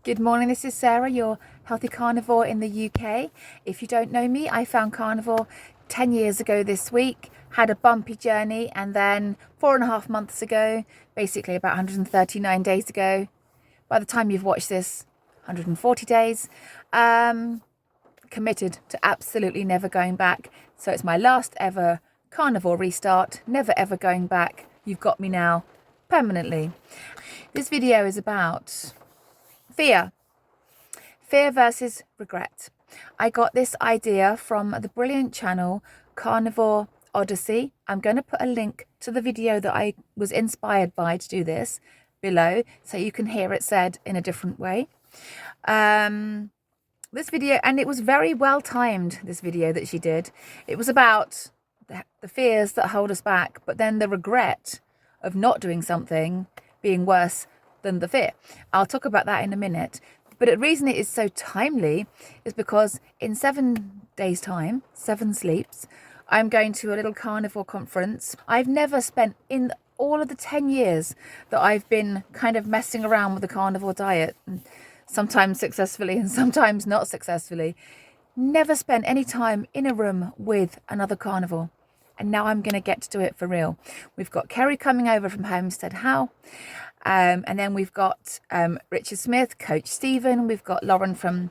Good morning, this is Sarah, your healthy carnivore in the UK. If you don't know me, I found carnivore 10 years ago this week, had a bumpy journey, and then 4.5 months ago, basically about 139 days ago, by the time you've watched this, 140 days, committed to absolutely never going back. So it's my last ever carnivore restart, never ever going back. You've got me now, permanently. This video is about fear versus regret. I got this idea from the brilliant channel Carnivore Odyssey. I'm going to put a link to the video that I was inspired by to do this below, so you can hear it said in a different way. This video, and it was very well timed, this video that she did. It was about the fears that hold us back, but then the regret of not doing something being worse than the fear. I'll talk about that in a minute. But the reason it is so timely is because in 7 days' time, 7 sleeps, I'm going to a little carnivore conference. I've never spent, in all of the 10 years that I've been kind of messing around with the carnivore diet, sometimes successfully and sometimes not successfully, never spent any time in a room with another carnivore. And now I'm going to get to do it for real. We've got Kerry coming over from Homestead How. And then we've got Richard Smith, Coach Stephen. We've got Lauren from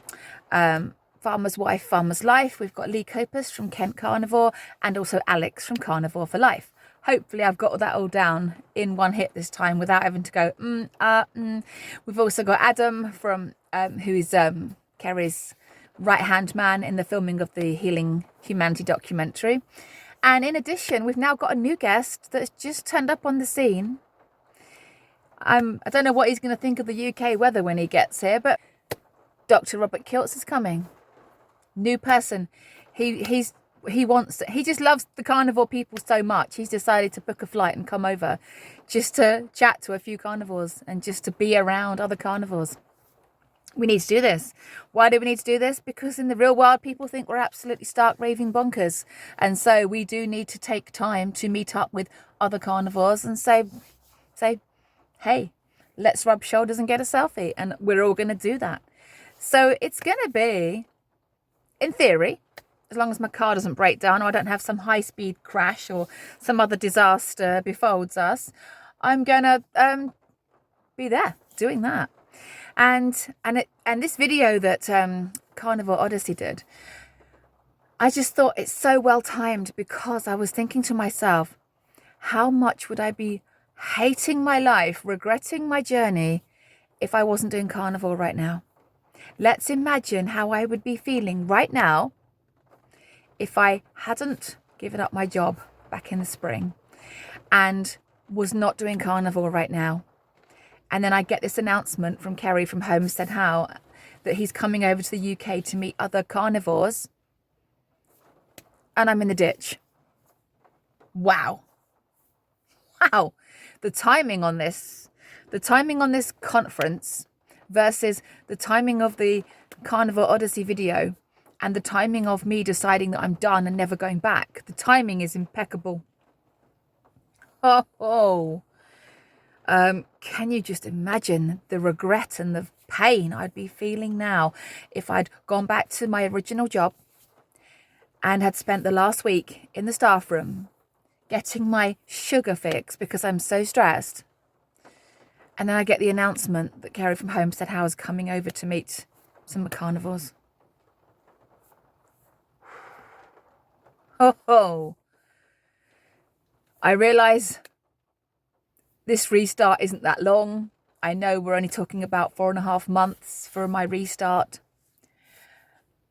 Farmer's Wife, Farmer's Life. We've got Lee Copus from Kent Carnivore, and also Alex from Carnivore for Life. Hopefully I've got that all down in one hit this time without having to go, We've also got Adam from who is Kerry's right-hand man in the filming of the Healing Humanity documentary. And in addition, we've now got a new guest that's just turned up on the scene. I don't know what he's going to think of the UK weather when he gets here, but Dr. Robert Kiltz is coming. New person. He just loves the carnivore people so much. He's decided to book a flight and come over just to chat to a few carnivores and just to be around other carnivores. We need to do this. Why do we need to do this? Because in the real world, people think we're absolutely stark raving bonkers. And so we do need to take time to meet up with other carnivores and say, hey, let's rub shoulders and get a selfie. And we're all going to do that. So it's going to be, in theory, as long as my car doesn't break down or I don't have some high-speed crash or some other disaster befolds us, I'm going to be there doing that. And this video that Carnivore Odyssey did, I just thought it's so well timed, because I was thinking to myself, how much would I be hating my life, regretting my journey, if I wasn't doing carnivore right now? Let's imagine how I would be feeling right now if I hadn't given up my job back in the spring and was not doing carnivore right now. And then I get this announcement from Kerry from Homestead How that he's coming over to the UK to meet other carnivores, and I'm in the ditch. Wow. The timing on this conference versus the timing of the Carnivore Odyssey video and the timing of me deciding that I'm done and never going back. The timing is impeccable. Can you just imagine the regret and the pain I'd be feeling now if I'd gone back to my original job and had spent the last week in the staff room getting my sugar fix because I'm so stressed. And then I get the announcement that Kerry from Homestead How is coming over to meet some carnivores. I realise this restart isn't that long. I know we're only talking about 4.5 months for my restart,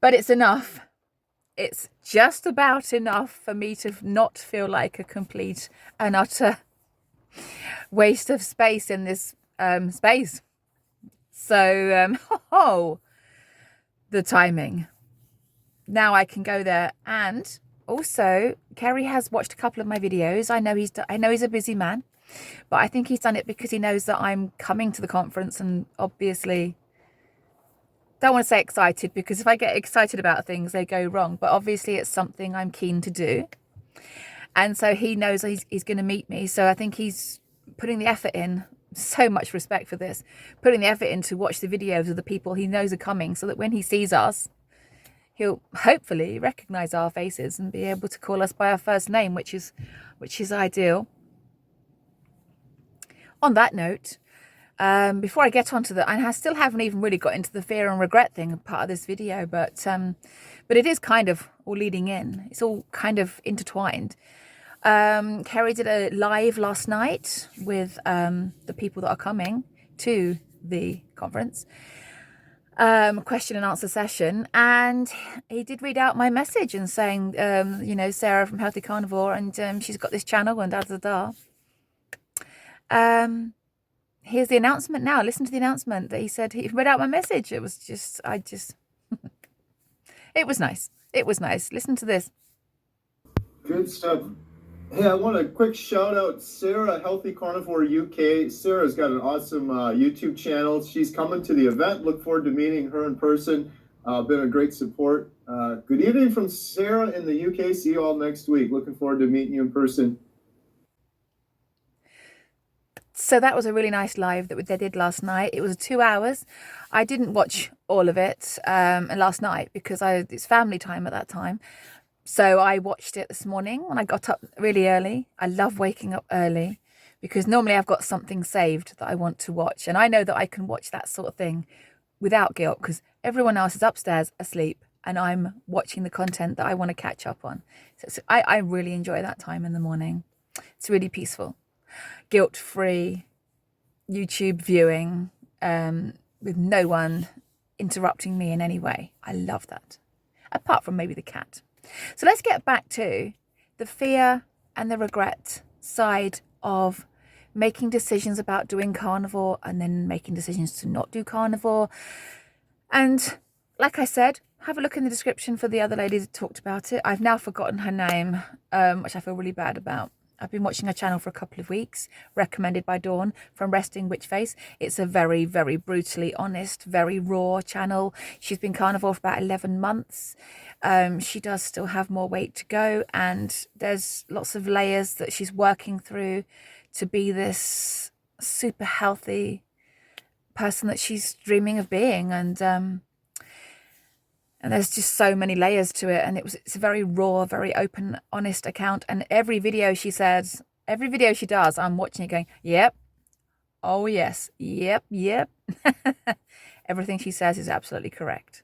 but it's enough. It's just about enough for me to not feel like a complete and utter waste of space in this space. So, the timing. Now I can go there. And also, Kerry has watched a couple of my videos. I know he's a busy man, but I think he's done it because he knows that I'm coming to the conference, and obviously don't want to say excited, because if I get excited about things, they go wrong. But obviously it's something I'm keen to do. And so he knows he's going to meet me. So I think he's putting the effort in so much respect for this, putting the effort in to watch the videos of the people he knows are coming, so that when he sees us, he'll hopefully recognize our faces and be able to call us by our first name, which is ideal. On that note, before I get onto that, and I still haven't even really got into the fear and regret thing part of this video, but it is kind of all leading in. It's all kind of intertwined. Kerry did a live last night with the people that are coming to the conference, question and answer session, and he did read out my message and saying, you know, Sarah from Healthy Carnivore, and she's got this channel and da da da. Here's the announcement now. Listen to the announcement that he said. He read out my message. It was just, it was nice. It was nice. Listen to this. Good stuff. Hey, I want a quick shout out Sarah, Healthy Carnivore UK. Sarah's got an awesome YouTube channel. She's coming to the event. Look forward to meeting her in person. Been a great support. Good evening from Sarah in the UK. See you all next week. Looking forward to meeting you in person. So that was a really nice live that they did last night. It was 2 hours. I didn't watch all of it last night because it's family time at that time. So I watched it this morning when I got up really early. I love waking up early because normally I've got something saved that I want to watch. And I know that I can watch that sort of thing without guilt because everyone else is upstairs asleep and I'm watching the content that I want to catch up on. So I really enjoy that time in the morning. It's really peaceful, guilt-free YouTube viewing with no one interrupting me in any way. I love that, apart from maybe the cat. So let's get back to the fear and the regret side of making decisions about doing carnivore and then making decisions to not do carnivore. And like I said, have a look in the description for the other lady that talked about it. I've now forgotten her name, which I feel really bad about. I've been watching her channel for a couple of weeks, recommended by Dawn from Resting Witch Face. It's a very, very brutally honest, very raw channel. She's been carnivore for about 11 months. She does still have more weight to go, and there's lots of layers that she's working through to be this super healthy person that she's dreaming of being. And there's just so many layers to it, and it's a very raw, very open, honest account. And every video she says, every video she does, I'm watching it going, yep, oh yes, yep. Everything she says is absolutely correct.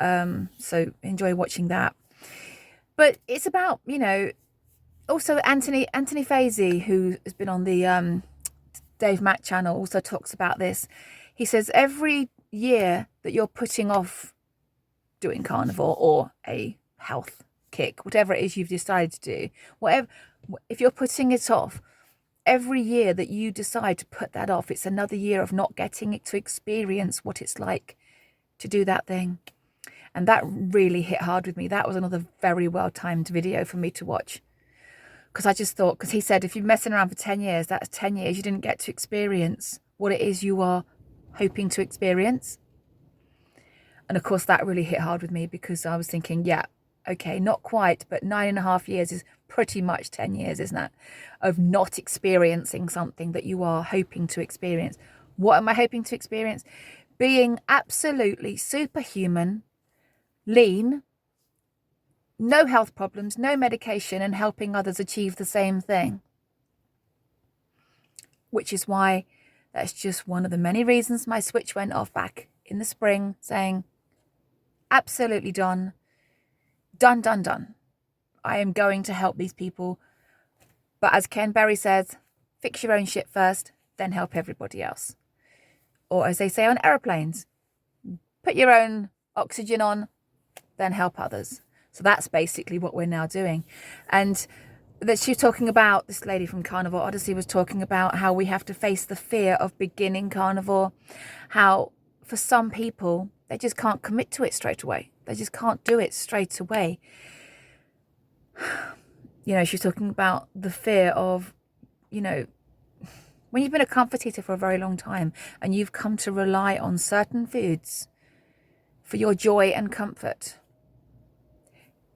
So enjoy watching that. But it's about, you know, also Anthony Faisy, who has been on the Dave Mack channel, also talks about this. He says every year that you're putting off doing carnivore or a health kick, whatever it is you've decided to do, whatever, if you're putting it off, every year that you decide to put that off, it's another year of not getting it to experience what it's like to do that thing. And that really hit hard with me. That was another very well-timed video for me to watch. Because I just thought, because he said, if you're messing around for 10 years, that's 10 years you didn't get to experience what it is you are hoping to experience. And of course, that really hit hard with me because I was thinking, yeah, okay, not quite, but 9.5 years is pretty much 10 years, isn't it? Of not experiencing something that you are hoping to experience. What am I hoping to experience? Being absolutely superhuman, lean, no health problems, no medication, and helping others achieve the same thing. Which is why that's just one of the many reasons my switch went off back in the spring, saying, absolutely done. I am going to help these people. But as Ken Berry says, fix your own shit first, then help everybody else. Or as they say on aeroplanes, put your own oxygen on, then help others. So that's basically what we're now doing. And that she's talking about, this lady from Carnivore Odyssey was talking about how we have to face the fear of beginning carnivore. How for some people, they just can't commit to it straight away. They just can't do it straight away. You know, she's talking about the fear of, you know, when you've been a comfort eater for a very long time and you've come to rely on certain foods for your joy and comfort,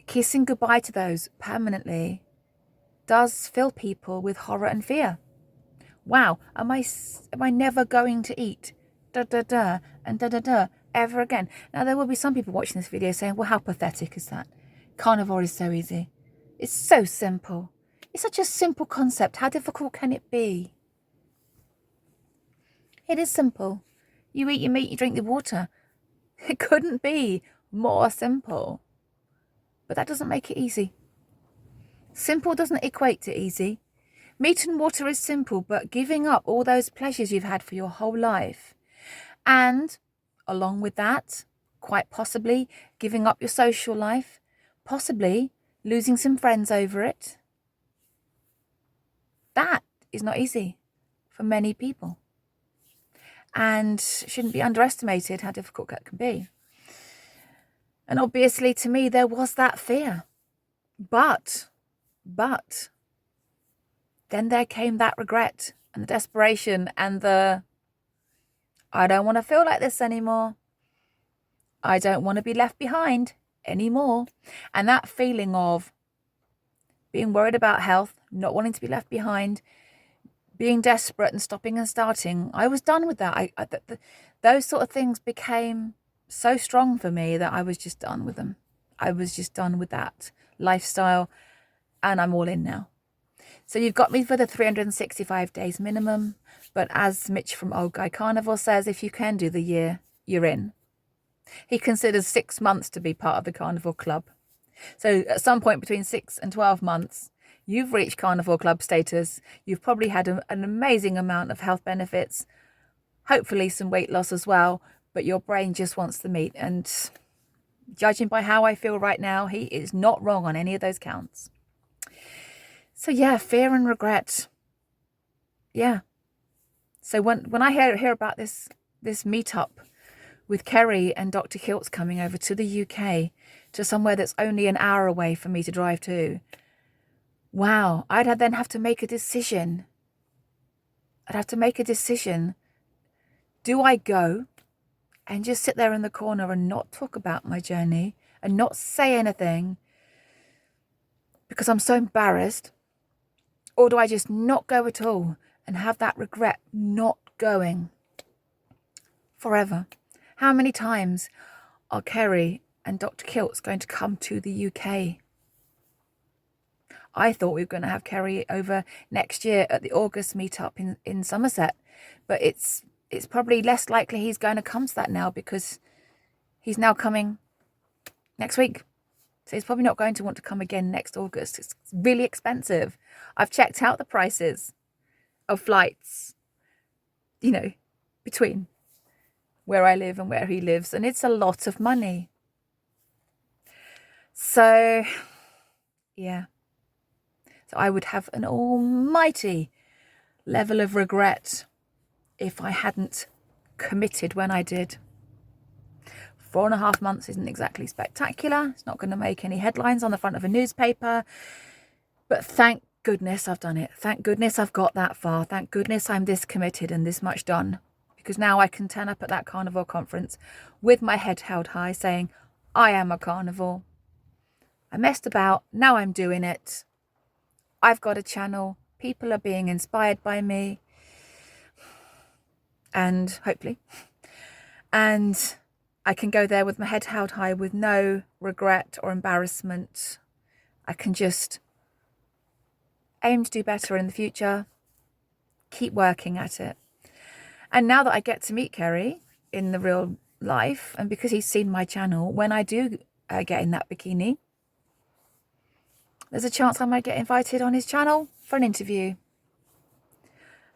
kissing goodbye to those permanently does fill people with horror and fear. Wow, am I never going to eat da da da and da da da ever again? Now there will be some people watching this video saying, well, how pathetic is that? Carnivore is so easy. It's so simple. It's such a simple concept. How difficult can it be? It is simple. You eat your meat, you drink the water. It couldn't be more simple. But that doesn't make it easy. Simple doesn't equate to easy. Meat and water is simple, but giving up all those pleasures you've had for your whole life, and along with that, quite possibly giving up your social life, possibly losing some friends over it, that is not easy for many people, and shouldn't be underestimated how difficult that can be. And obviously to me there was that fear, but then there came that regret and the desperation and the, I don't want to feel like this anymore. I don't want to be left behind anymore. And that feeling of being worried about health, not wanting to be left behind, being desperate and stopping and starting, I was done with that. Those sort of things became so strong for me that I was just done with them. I was just done with that lifestyle, and I'm all in now. So you've got me for the 365 days minimum, but as Mitch from Old Guy Carnivore says, if you can do the year, you're in. He considers 6 months to be part of the Carnivore Club. So at some point between 6 and 12 months, you've reached Carnivore Club status. You've probably had an amazing amount of health benefits, hopefully some weight loss as well, but your brain just wants the meat. And judging by how I feel right now, he is not wrong on any of those counts. So yeah, fear and regret. Yeah. So when I hear about this meetup with Kerry and Dr. Kiltz coming over to the UK, to somewhere that's only an hour away for me to drive to, wow, I'd then have to make a decision. I'd have to make a decision. Do I go and just sit there in the corner and not talk about my journey and not say anything because I'm so embarrassed? Or do I just not go at all and have that regret not going forever? How many times are Kerry and Dr. Kiltz going to come to the UK? I thought we were going to have Kerry over next year at the August meetup in Somerset, but it's probably less likely he's going to come to that now because he's now coming next week. So he's probably not going to want to come again next August. It's really expensive. I've checked out the prices of flights, between where I live and where he lives, and it's a lot of money. So, yeah. So I would have an almighty level of regret if I hadn't committed when I did. 4.5 months isn't exactly spectacular. It's not going to make any headlines on the front of a newspaper. But thank goodness I've done it. Thank goodness I've got that far. Thank goodness I'm this committed and this much done. Because now I can turn up at that carnivore conference with my head held high saying, I am a carnivore. I messed about. Now I'm doing it. I've got a channel. People are being inspired by me. And hopefully. And I can go there with my head held high with no regret or embarrassment. I can just aim to do better in the future, keep working at it. And now that I get to meet Kerry in the real life, and because he's seen my channel, when I do get in that bikini, there's a chance I might get invited on his channel for an interview.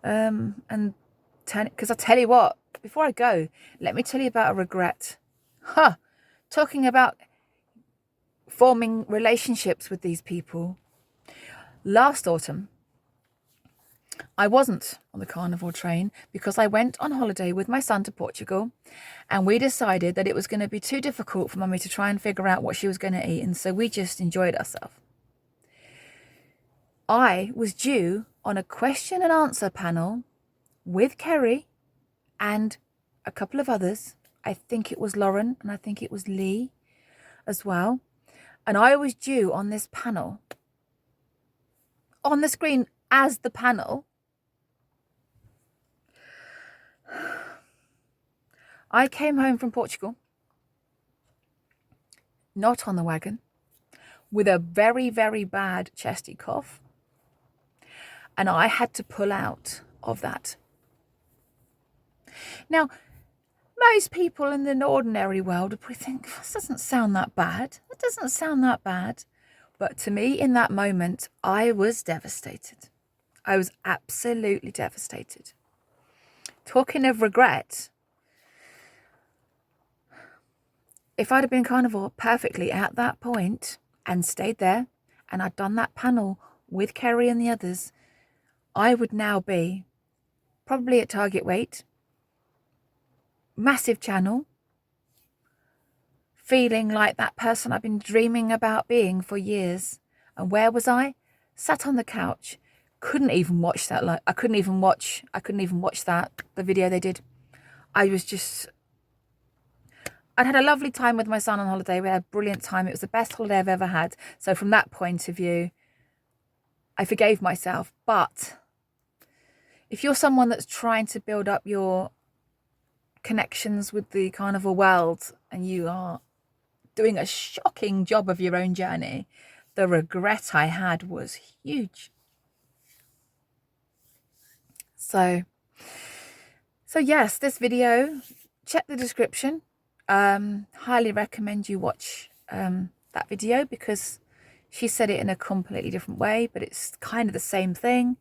Because I tell you what, before I go, let me tell you about a regret. Talking about forming relationships with these people. Last autumn, I wasn't on the carnivore train because I went on holiday with my son to Portugal, and we decided that it was going to be too difficult for Mummy to try and figure out what she was going to eat, and so we just enjoyed ourselves. I was due on a question and answer panel with Kerry and a couple of others. I think it was Lauren and I think it was Lee as well. And I was due on this panel, on the screen as the panel, I came home from Portugal, not on the wagon, with a very, very bad chesty cough. And I had to pull out of that. Now, most people in the ordinary world would probably think, this doesn't sound that bad. It doesn't sound that bad. But to me, in that moment, I was devastated. I was absolutely devastated. Talking of regret, if I'd have been carnivore perfectly at that point and stayed there, and I'd done that panel with Kerry and the others, I would now be probably at target weight, massive channel, feeling like that person I've been dreaming about being for years. And where was I? Sat on the couch. Couldn't even watch that. I couldn't even watch that, the video they did. I'd had a lovely time with my son on holiday. We had a brilliant time. It was the best holiday I've ever had. So from that point of view, I forgave myself. But if you're someone that's trying to build up your connections with the carnivore world and you are doing a shocking job of your own journey, the regret I had was huge. So yes, this video, check the description. Highly recommend you watch that video, because she said it in a completely different way, but it's kind of the same thing.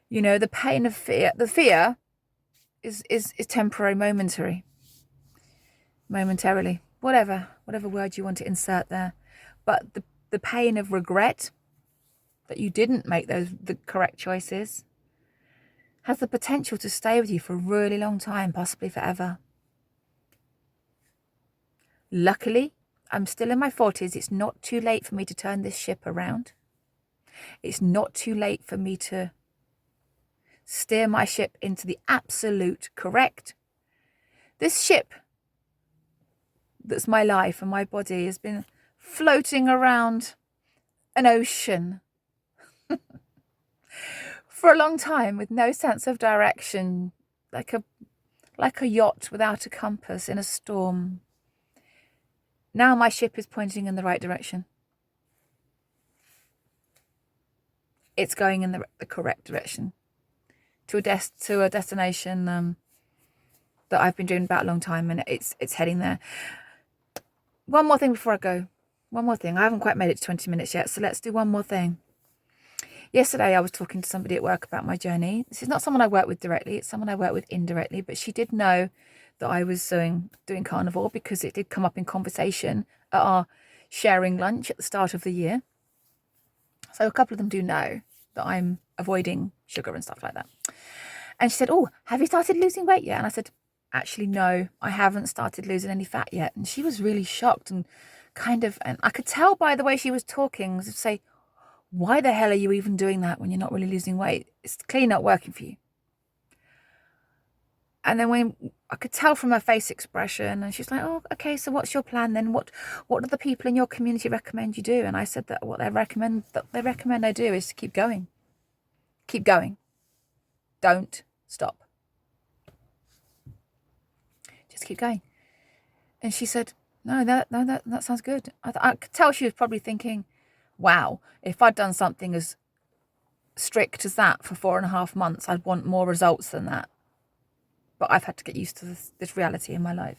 You know, the pain of fear, the fear is temporary, momentarily, whatever word you want to insert there. But the pain of regret that you didn't make the correct choices has the potential to stay with you for a really long time, possibly forever. Luckily, I'm still in my 40s. It's not too late for me to turn this ship around. It's not too late for me to steer my ship into the absolute correct. This ship that's my life and my body has been floating around an ocean for a long time with no sense of direction, like a yacht without a compass in a storm. Now my ship is pointing in the right direction. It's going in the correct direction to a destination that I've been dreaming about a long time, and it's heading there. One more thing before I go. One more thing. I haven't quite made it to 20 minutes yet, so let's do one more thing. Yesterday, I was talking to somebody at work about my journey. This is not someone I work with directly. It's someone I work with indirectly, but she did know that I was doing carnivore because it did come up in conversation at our sharing lunch at the start of the year. So a couple of them do know that I'm avoiding sugar and stuff like that. And she said, oh, have you started losing weight yet? And I said, actually, no, I haven't started losing any fat yet. And she was really shocked and and I could tell by the way she was talking, to say, why the hell are you even doing that when you're not really losing weight? It's clearly not working for you. And then when I could tell from her face expression, and she's like, oh, okay, so what's your plan then? What do the people in your community recommend you do? And I said that what they recommend I do is to keep going. Keep going. Don't stop. Just keep going. And she said, no, that sounds good. I could tell she was probably thinking, wow, if I'd done something as strict as that for 4.5 months, I'd want more results than that. But I've had to get used to this reality in my life.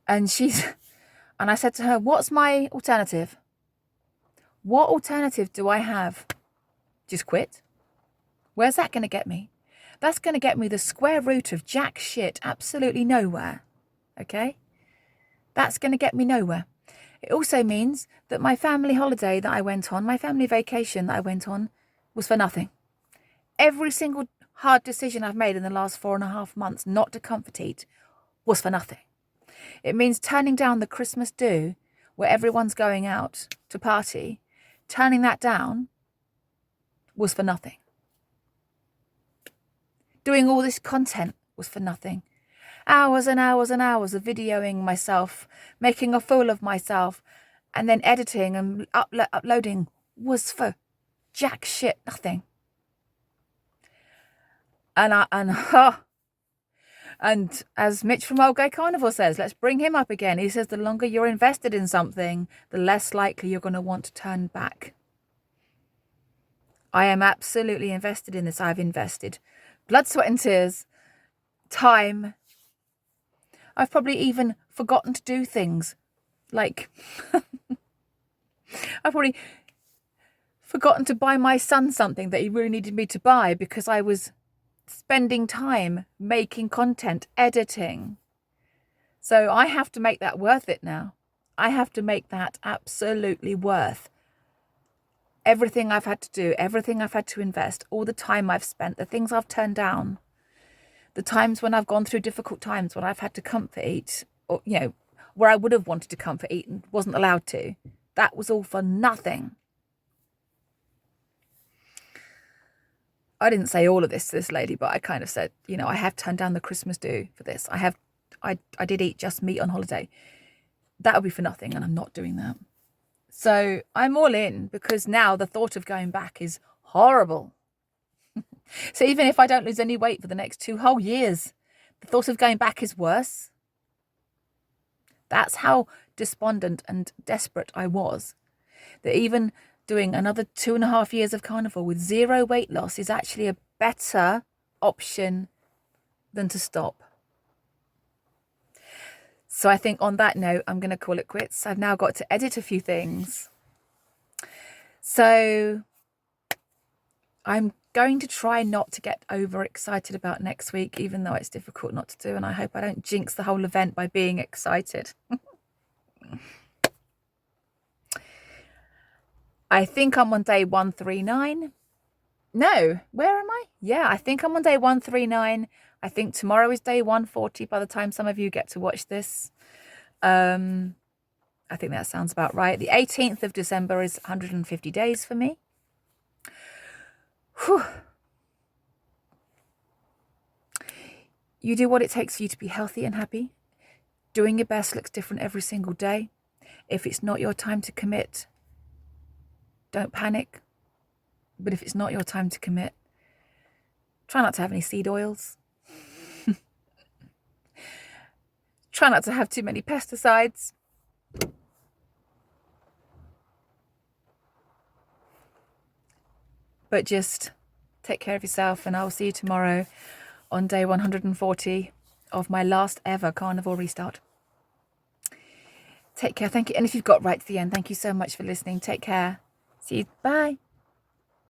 And I said to her, what's my alternative? What alternative do I have? Just quit? Where's that going to get me? That's going to get me the square root of jack shit, absolutely nowhere. Okay? That's going to get me nowhere. It also means that my family holiday that I went on, my family vacation that I went on, was for nothing. Every single hard decision I've made in the last 4.5 months not to comfort eat was for nothing. It means turning down the Christmas do where everyone's going out to party, turning that down was for nothing. Doing all this content was for nothing. Hours and hours and hours of videoing myself, making a fool of myself, and then editing and uploading was for jack shit, nothing. And And as Mitch from Old Gay Carnival says, let's bring him up again. He says the longer you're invested in something, the less likely you're going to want to turn back. I am absolutely invested in this. I've invested blood, sweat and tears, time. I've probably even forgotten to do things. Like, I've probably forgotten to buy my son something that he really needed me to buy because I was spending time making content, editing. So I have to make that worth it now. I have to make that absolutely worth everything I've had to do, everything I've had to invest, all the time I've spent, the things I've turned down, the times when I've gone through difficult times, when I've had to comfort eat, or, you know, where I would have wanted to comfort eat and wasn't allowed to. That was all for nothing. I didn't say all of this to this lady, but I kind of said, you know, I have turned down the Christmas do for this. I did eat just meat on holiday. That would be for nothing, and I'm not doing that. So I'm all in, because now the thought of going back is horrible. So even if I don't lose any weight for the next 2 whole years, the thought of going back is worse. That's how despondent and desperate I was, that even doing another 2.5 years of carnival with 0 weight loss is actually a better option than to stop. So I think on that note, I'm going to call it quits. I've now got to edit a few things. So I'm going to try not to get overexcited about next week, even though it's difficult not to do. And I hope I don't jinx the whole event by being excited. I think I'm on day 139. No, where am I? Yeah, I think I'm on day 139. I think tomorrow is day 140 by the time some of you get to watch this. I think that sounds about right. The 18th of December is 150 days for me. Whew. You do what it takes for you to be healthy and happy. Doing your best looks different every single day. If it's not your time to commit, don't panic. But if it's not your time to commit, try not to have any seed oils. Try not to have too many pesticides. But just take care of yourself, and I'll see you tomorrow on day 140 of my last ever carnival restart. Take care. Thank you. And if you've got right to the end, thank you so much for listening. Take care. See you. Bye.